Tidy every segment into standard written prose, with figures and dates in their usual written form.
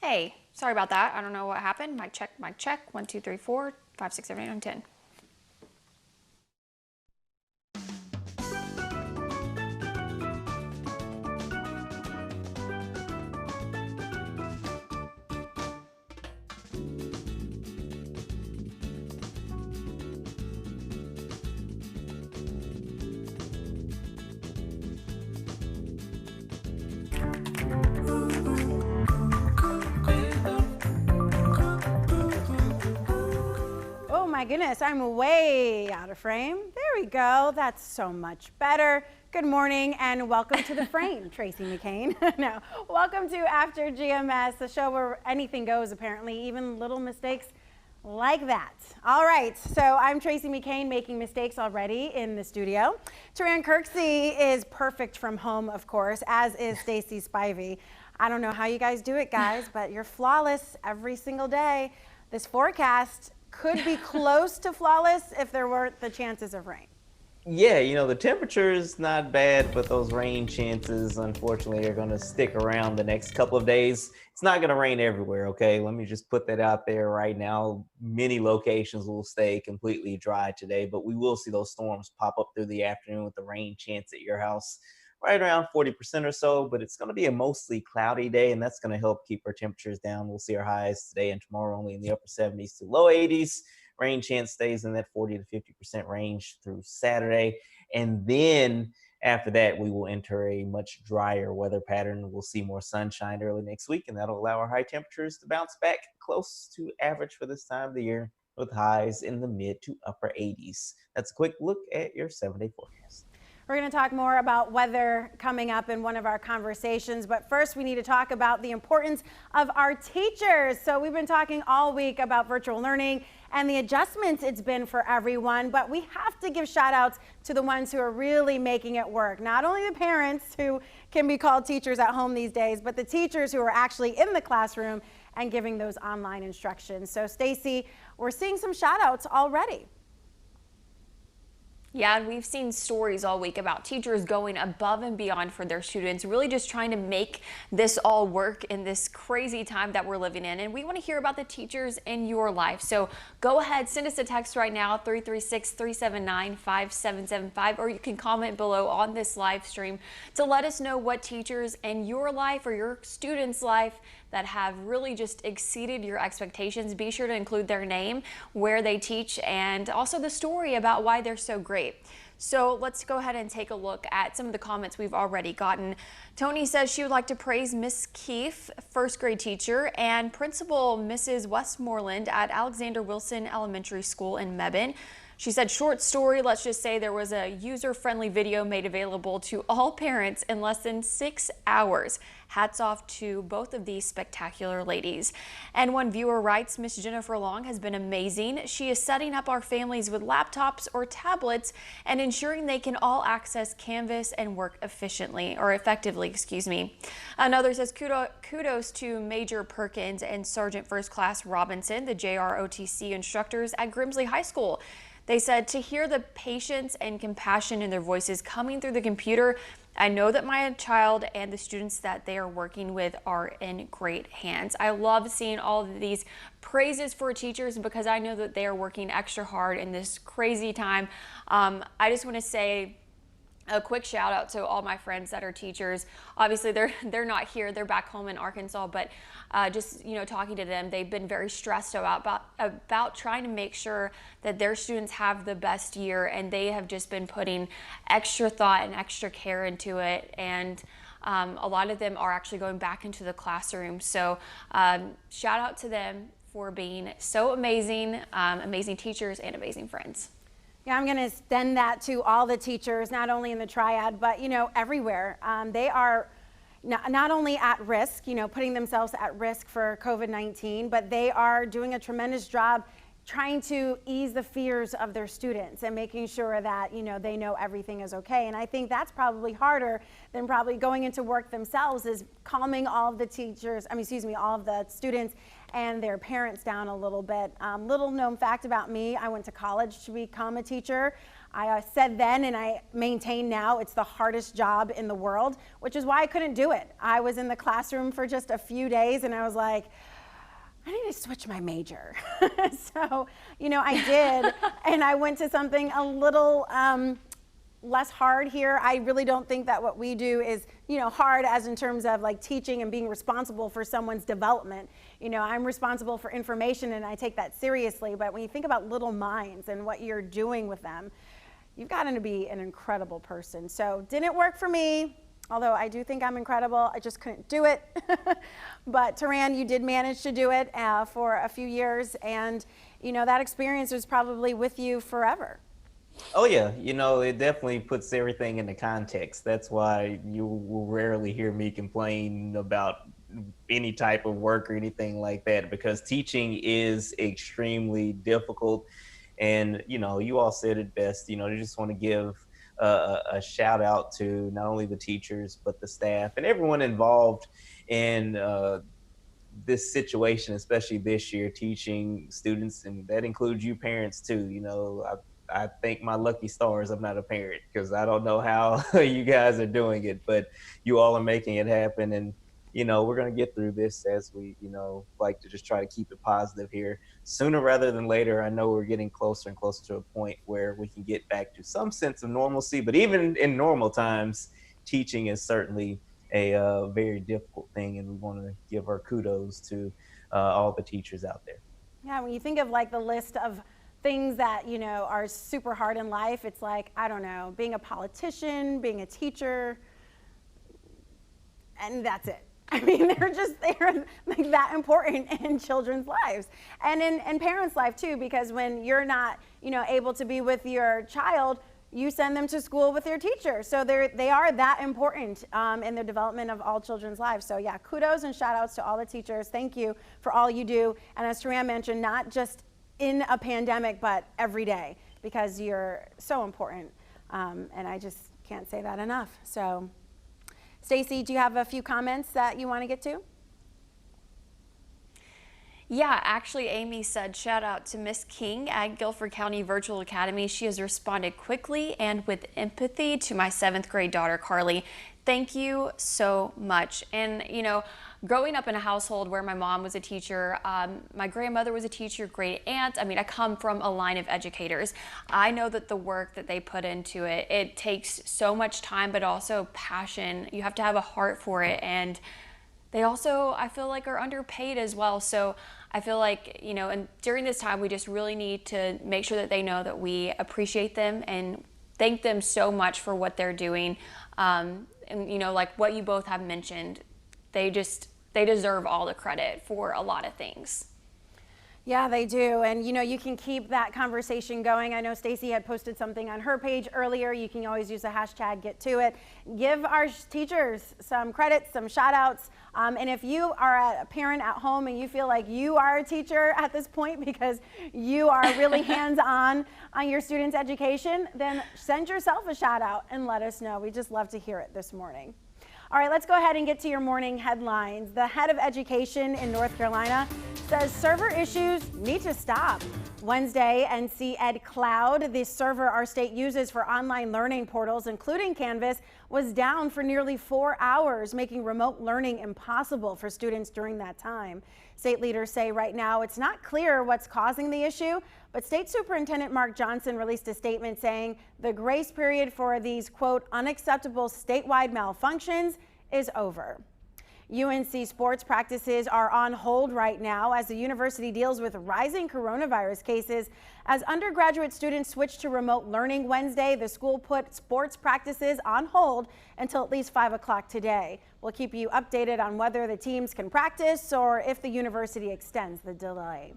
Hey, sorry about that. I don't know what happened. Mic check, mic check. 1, 2, 3, 4, 5, 6, 7, 8, 9, 10. Oh my goodness, I'm way out of frame. There we go. That's so much better. Good morning and welcome to The Frame, Tracy McCain. No, welcome to After GMS, the show where anything goes apparently, even little mistakes like that. All right, so I'm Tracy McCain, making mistakes already in the studio. Taran Kirksey is perfect from home, of course, as is Stacy Spivey. I don't know how you guys do it, guys, but you're flawless every single day. This forecast could be close to flawless if there weren't the chances of rain. Yeah, the temperature is not bad, but those rain chances, unfortunately, are going to stick around the next couple of days. It's not going to rain everywhere, okay? Let me just put that out there right now. Many locations will stay completely dry today, but we will see those storms pop up through the afternoon with the rain chance at your house right around 40% or so, but it's going to be a mostly cloudy day, and that's going to help keep our temperatures down. We'll see our highs today and tomorrow only in the upper 70s to low 80s. Rain chance stays in that 40 to 50% range through Saturday. And then after that, we will enter a much drier weather pattern. We'll see more sunshine early next week, and that'll allow our high temperatures to bounce back close to average for this time of the year with highs in the mid to upper 80s. That's a quick look at your 7-day forecast. We're going to talk more about weather coming up in one of our conversations, but first we need to talk about the importance of our teachers. So we've been talking all week about virtual learning and the adjustments it's been for everyone, but we have to give shout outs to the ones who are really making it work. Not only the parents who can be called teachers at home these days, but the teachers who are actually in the classroom and giving those online instructions. So Stacy, we're seeing some shout outs already. Yeah, and we've seen stories all week about teachers going above and beyond for their students, really just trying to make this all work in this crazy time that we're living in. And we want to hear about the teachers in your life. So go ahead, send us a text right now, 336-379-5775, or you can comment below on this live stream to let us know what teachers in your life or your students' life that have really just exceeded your expectations. Be sure to include their name, where they teach, and also the story about why they're so great. So let's go ahead and take a look at some of the comments we've already gotten. Tony says she would like to praise Miss Keefe, first grade teacher, and Principal Mrs. Westmoreland at Alexander Wilson Elementary School in Mebane. She said, short story, let's just say there was a user-friendly video made available to all parents in less than 6 hours. Hats off to both of these spectacular ladies. And one viewer writes, Miss Jennifer Long has been amazing. She is setting up our families with laptops or tablets and ensuring they can all access Canvas and work effectively, excuse me. Another says, kudos to Major Perkins and Sergeant First Class Robinson, the JROTC instructors at Grimsley High School. They said, to hear the patience and compassion in their voices coming through the computer, I know that my child and the students that they are working with are in great hands. I love seeing all of these praises for teachers because I know that they are working extra hard in this crazy time. I just want to say a quick shout out to all my friends that are teachers. Obviously they're not here, they're back home in Arkansas, but just talking to them, they've been very stressed about trying to make sure that their students have the best year, and they have just been putting extra thought and extra care into it, and a lot of them are actually going back into the classroom. So shout out to them for being so amazing, amazing teachers and amazing friends. Yeah, I'm going to extend that to all the teachers, not only in the triad, but, everywhere. They are not only at risk, putting themselves at risk for COVID-19, but they are doing a tremendous job trying to ease the fears of their students and making sure that, they know everything is okay. And I think that's probably harder than probably going into work themselves, is calming all of the teachers, all of the students and their parents down a little bit. Little known fact about me, I went to college to become a teacher. I said then, and I maintain now, it's the hardest job in the world, which is why I couldn't do it. I was in the classroom for just a few days and I was like, I need to switch my major. So, I did, and I went to something a little less hard here. I really don't think that what we do is, hard as in terms of like teaching and being responsible for someone's development. I'm responsible for information and I take that seriously, but when you think about little minds and what you're doing with them, you've gotten to be an incredible person. So didn't work for me, although I do think I'm incredible. I just couldn't do it. But Taran, you did manage to do it for a few years, and that experience was probably with you forever. Oh yeah, it definitely puts everything into context. That's why you will rarely hear me complain about any type of work or anything like that, because teaching is extremely difficult. And you all said it best. I just want to give a shout out to not only the teachers but the staff and everyone involved in this situation, especially this year, teaching students, and that includes you parents too. I thank my lucky stars I'm not a parent, because I don't know how you guys are doing it, but you all are making it happen. And we're going to get through this, as we like to just try to keep it positive here. Sooner rather than later, I know we're getting closer and closer to a point where we can get back to some sense of normalcy, but even in normal times, teaching is certainly a very difficult thing, and we want to give our kudos to all the teachers out there. Yeah, when you think of like the list of things that are super hard in life, it's like, I don't know, being a politician, being a teacher, and that's it. I mean, they're like that important in children's lives and in parents' life too, because when you're not able to be with your child, you send them to school with their teacher. So they are that important in the development of all children's lives. So yeah, kudos and shout outs to all the teachers. Thank you for all you do. And as Taran mentioned, not just in a pandemic, but every day, because you're so important. And I just can't say that enough. So Stacy, do you have a few comments that you want to get to? Yeah, actually, Amy said, shout out to Miss King at Guilford County Virtual Academy. She has responded quickly and with empathy to my 7th grade daughter, Carly. Thank you so much. And, growing up in a household where my mom was a teacher, my grandmother was a teacher, great aunt. I mean, I come from a line of educators. I know that the work that they put into it, it takes so much time, but also passion. You have to have a heart for it. And they also, I feel like, are underpaid as well. So I feel like, and during this time, we just really need to make sure that they know that we appreciate them and thank them so much for what they're doing. And, like what you both have mentioned, they deserve all the credit for a lot of things. Yeah, they do. And you can keep that conversation going. I know Stacy had posted something on her page earlier. You can always use the hashtag #GetToIt. Give our teachers some credit, some shout outs. And if you are a parent at home and you feel like you are a teacher at this point because you are really hands-on on your students' education, then send yourself a shout out and let us know. We just love to hear it this morning. All right, let's go ahead and get to your morning headlines. The head of education in North Carolina says server issues need to stop. Wednesday, NC Ed Cloud, the server our state uses for online learning portals, including Canvas, was down for nearly 4 hours, making remote learning impossible for students during that time. State leaders say right now it's not clear what's causing the issue, but State Superintendent Mark Johnson released a statement saying the grace period for these, quote, unacceptable statewide malfunctions is over. UNC sports practices are on hold right now as the university deals with rising coronavirus cases. As undergraduate students switch to remote learning Wednesday, the school put sports practices on hold until at least 5 o'clock today. We'll keep you updated on whether the teams can practice or if the university extends the delay.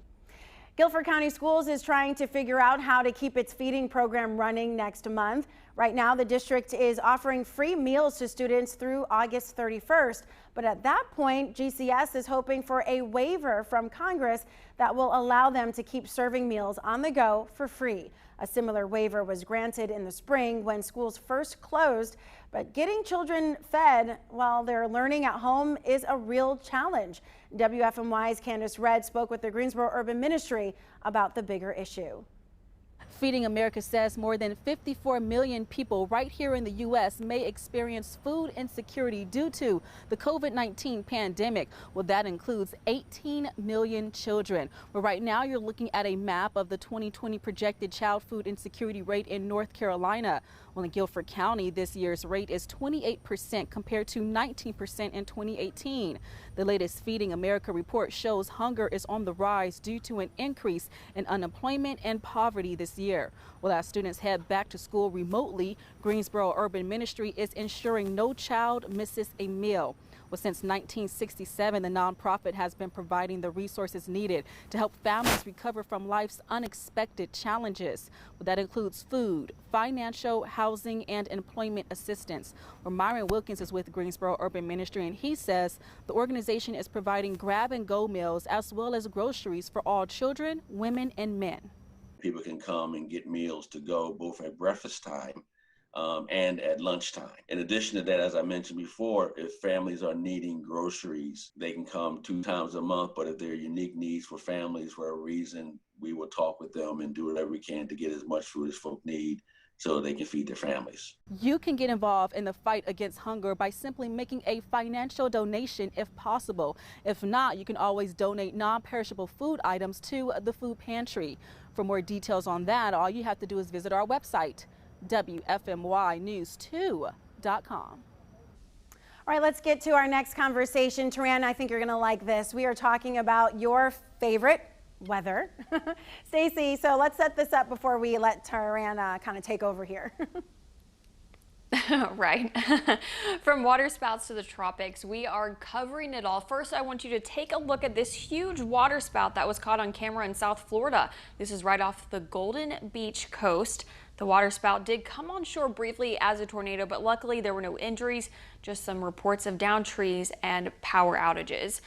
Guilford County Schools is trying to figure out how to keep its feeding program running next month. Right now, the district is offering free meals to students through August 31st, But at that point, GCS is hoping for a waiver from Congress that will allow them to keep serving meals on the go for free. A similar waiver was granted in the spring when schools first closed, but getting children fed while they're learning at home is a real challenge. WFMY's Candace Redd spoke with the Greensboro Urban Ministry about the bigger issue. Feeding America says more than 54 million people right here in the U.S. may experience food insecurity due to the COVID-19 pandemic. Well, that includes 18 million children. Well, right now you're looking at a map of the 2020 projected child food insecurity rate in North Carolina. Well, in Guilford County, this year's rate is 28% compared to 19% in 2018. The latest Feeding America report shows hunger is on the rise due to an increase in unemployment and poverty this year. Well, as students head back to school remotely, Greensboro Urban Ministry is ensuring no child misses a meal. Well, since 1967, the nonprofit has been providing the resources needed to help families recover from life's unexpected challenges. Well, that includes food, financial, housing, and employment assistance. Well, Myron Wilkins is with Greensboro Urban Ministry, and he says the organization is providing grab-and-go meals as well as groceries for all children, women, and men. People can come and get meals to go both at breakfast time and at lunchtime. In addition to that, as I mentioned before, if families are needing groceries, they can come 2 times a month. But if there are unique needs for families for a reason, we will talk with them and do whatever we can to get as much food as folk need so they can feed their families. You can get involved in the fight against hunger by simply making a financial donation if possible. If not, you can always donate non-perishable food items to the food pantry. For more details on that, all you have to do is visit our website, WFMYnews2.com. All right, let's get to our next conversation. Taran, I think you're going to like this. We are talking about your favorite weather. Stacy, so let's set this up before we let Taran kind of take over here. Right. From waterspouts to the tropics, we are covering it all. First, I want you to take a look at this huge waterspout that was caught on camera in South Florida. This is right off the Golden Beach coast. The waterspout did come on shore briefly as a tornado, but luckily there were no injuries, just some reports of downed trees and power outages.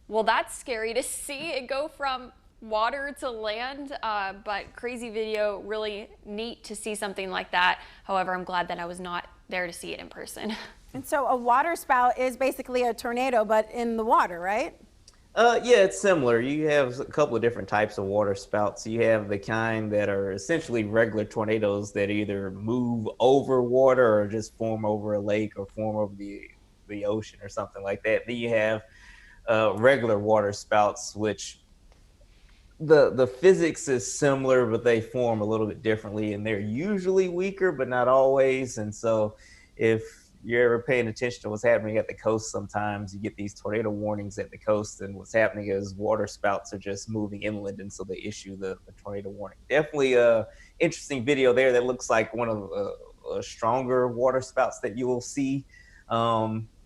Well, that's scary to see it go from water to land, but crazy video, really neat to see something like that. However, I'm glad that I was not there to see it in person. And so a waterspout is basically a tornado, but in the water, right? Yeah, it's similar. You have a couple of different types of water spouts. You have the kind that are essentially regular tornadoes that either move over water or just form over a lake or form over the ocean or something like that. Then you have regular water spouts, which the physics is similar, but they form a little bit differently, and they're usually weaker, but not always. And so if you're ever paying attention to what's happening at the coast, sometimes you get these tornado warnings at the coast, and what's happening is water spouts are just moving inland, and so they issue the tornado warning. Definitely a interesting video there that looks like one of a stronger water spouts that you will see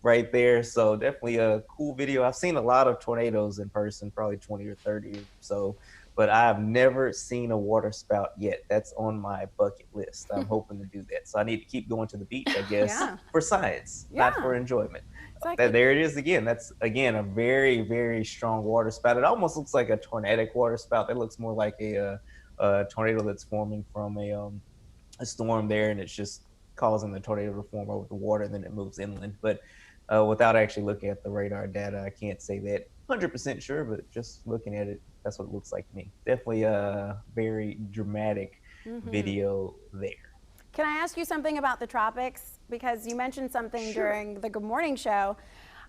right there. So definitely a cool video. I've seen a lot of tornadoes in person, probably 20 or 30 or so, but I've never seen a water spout yet. That's on my bucket list. I'm hoping to do that. So I need to keep going to the beach, I guess, for science, not for enjoyment. Exactly. There it is again. That's, again, a very, very strong water spout. It almost looks like a tornadic water spout. That looks more like a tornado that's forming from a storm there, and it's just causing the tornado to form over the water, and then it moves inland. But without actually looking at the radar data, I can't say that 100% sure, but just looking at it, that's what it looks like to me. Definitely a very dramatic video there. Can I ask you something about the tropics? Because you mentioned something during the Good Morning show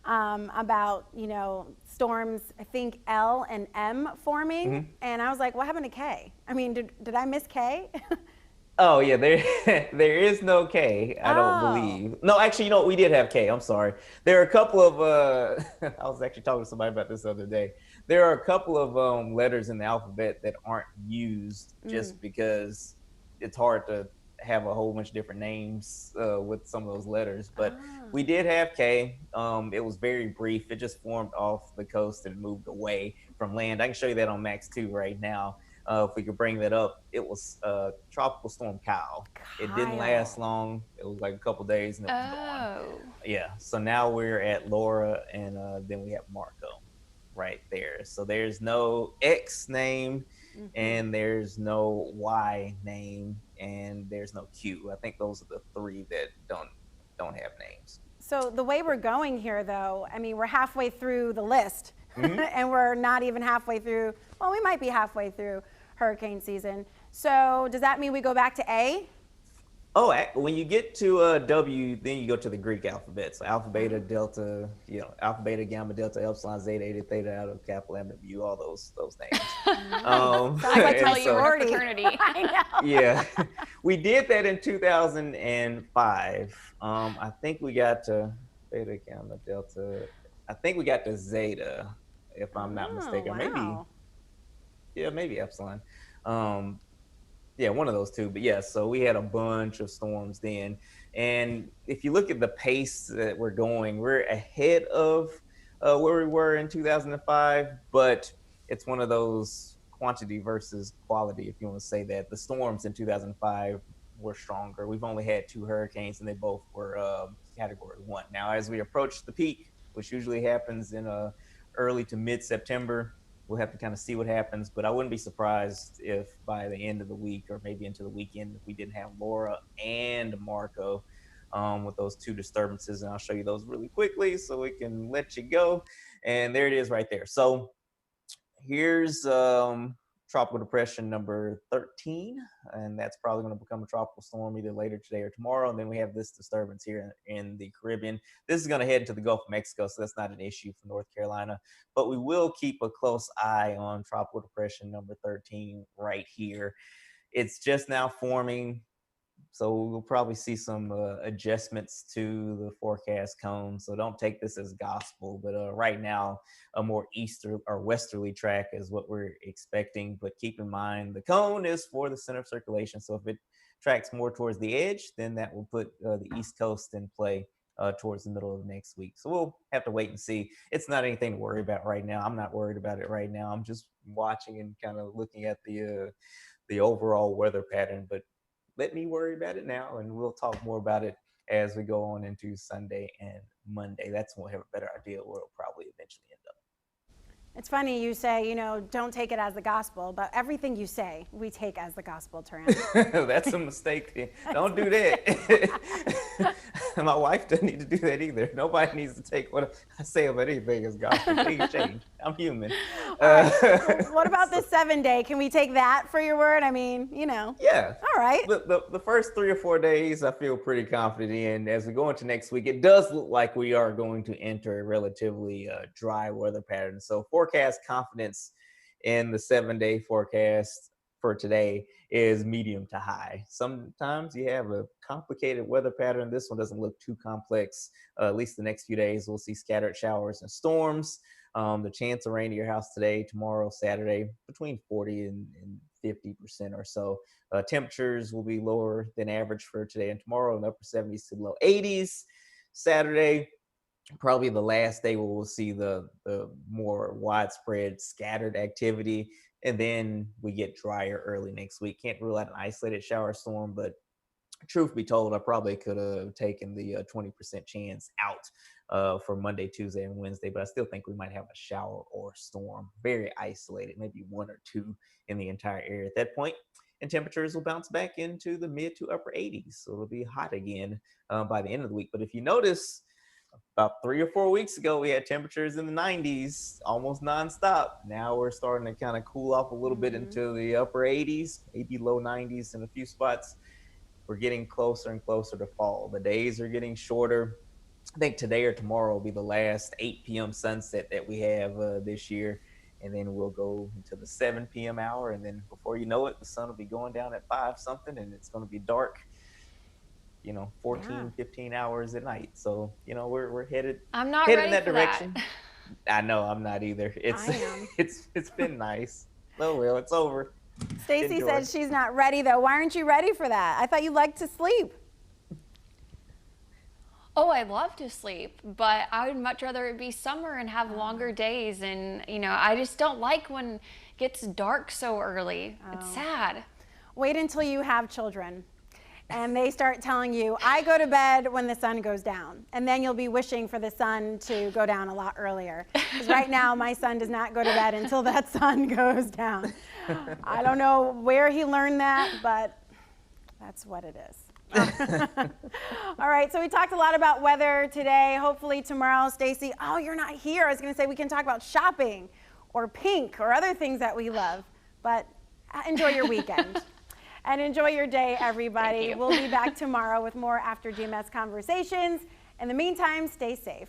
about, you know, storms, I think L and M forming. And I was like, what happened to K? I mean, did I miss K? Oh yeah, there is no K, I don't believe. No, actually, you know what, we did have K, I'm sorry. There are a couple of, I was actually talking to somebody about this the other day. There are a couple of letters in the alphabet that aren't used just because it's hard to have a whole bunch of different names with some of those letters. But we did have K. It was very brief. It just formed off the coast and moved away from land. I can show you that on Max 2 right now. if we could bring that up, it was Tropical Storm Kyle. It didn't last Kyle. long. It was like a couple days and it was gone. Oh. Yeah. So now we're at Laura, and then we have Marco right there. So there's no X name, and there's no Y name, and there's no Q. I think those are the three that don't have names. So the way we're going here, though, I mean, we're halfway through the list, Mhm. and we're not even halfway through. Well, we might be halfway through hurricane season. So does that mean we go back to A? Oh, when you get to W, then you go to the Greek alphabet. So alpha, beta, delta, alpha, beta, gamma, delta, epsilon, zeta, eta, theta, iota, kappa, lambda, mu, all those names. I can tell and you were in a sorority. fraternity. I know. yeah, we did that in 2005. I think we got to beta, gamma, delta. I think we got to zeta, if I'm not mistaken. Or Wow. maybe epsilon. Um, yeah, one of those two. But yeah, so we had a bunch of storms then. And if you look at the pace that we're going, we're ahead of where we were in 2005, but it's one of those quantity versus quality, if you want to say that. The storms in 2005 were stronger. We've only had two hurricanes, and they both were category 1. Now, as we approach the peak, which usually happens in early to mid-September, we'll have to kind of see what happens, but I wouldn't be surprised if by the end of the week or maybe into the weekend, if we didn't have Laura and Marco with those two disturbances. And I'll show you those really quickly so we can let you go. And there it is right there. So here's tropical depression number 13, and that's probably going to become a tropical storm either later today or tomorrow. And then we have this disturbance here in the Caribbean. This is going to head into the Gulf of Mexico, so that's not an issue for North Carolina, but we will keep a close eye on tropical depression number 13 right here. It's just now forming, so we'll probably see some adjustments to the forecast cone. So don't take this as gospel, but right now a more easter or westerly track is what we're expecting. But keep in mind the cone is for the center of circulation. So if it tracks more towards the edge, then that will put the East Coast in play towards the middle of next week. So we'll have to wait and see. It's not anything to worry about right now. I'm not worried about it right now. I'm just watching and kind of looking at the overall weather pattern. But let me worry about it now, and we'll talk more about it as we go on into Sunday and Monday. That's when we'll have a better idea where it'll probably eventually end up. It's funny you say, don't take it as the gospel, but everything you say, we take as the gospel, Taran. That's a mistake. Don't do that. My wife doesn't need to do that either. Nobody needs to take what I say about anything as gospel. Please change. I'm human. What about this 7-day? Can we take that for your word? I mean, Yeah. All right. The first 3 or 4 days, I feel pretty confident in. As we go into next week, it does look like we are going to enter a relatively dry weather pattern. So forecast confidence in the 7-day forecast for today is medium to high. Sometimes you have a complicated weather pattern. This one doesn't look too complex. At least the next few days, we'll see scattered showers and storms. The chance of rain to your house today, tomorrow, Saturday, between 40 and 50% or so. Temperatures will be lower than average for today and tomorrow, in the upper 70s to low 80s. Saturday, probably the last day where we'll see the more widespread scattered activity. And then we get drier early next week. Can't rule out an isolated shower storm, but truth be told, I probably could have taken the 20% chance out for Monday, Tuesday, and Wednesday, but I still think we might have a shower or storm, very isolated, maybe 1 or 2 in the entire area at that point. And temperatures will bounce back into the mid to upper 80s. So it'll be hot again by the end of the week. But if you notice, about 3 or 4 weeks ago, we had temperatures in the 90s almost nonstop. Now we're starting to kind of cool off a little bit into the upper 80s, maybe low 90s in a few spots. We're getting closer and closer to fall. The days are getting shorter. I think today or tomorrow will be the last 8 p.m. sunset that we have this year. And then we'll go into the 7 p.m. hour. And then before you know it, the sun will be going down at 5 something, and it's going to be dark, 14, 15 hours at night. So, we're headed, I'm not headed ready in that for direction. That. I know, I'm not either. I am. It's been nice. Oh, well, it's over. Stacy Enjoy. said she's not ready, though. Why aren't you ready for that? I thought you liked to sleep. Oh, I love to sleep, but I would much rather it be summer and have longer days. And, I just don't like when gets dark so early. It's sad. Wait until you have children and they start telling you, I go to bed when the sun goes down. And then you'll be wishing for the sun to go down a lot earlier. Because right now, my son does not go to bed until that sun goes down. I don't know where he learned that, but that's what it is. All right, so we talked a lot about weather today. Hopefully tomorrow, Stacy, oh, you're not here. I was going to say we can talk about shopping or pink or other things that we love. But enjoy your weekend. And enjoy your day, everybody. We'll be back tomorrow with more After GMS conversations. In the meantime, stay safe.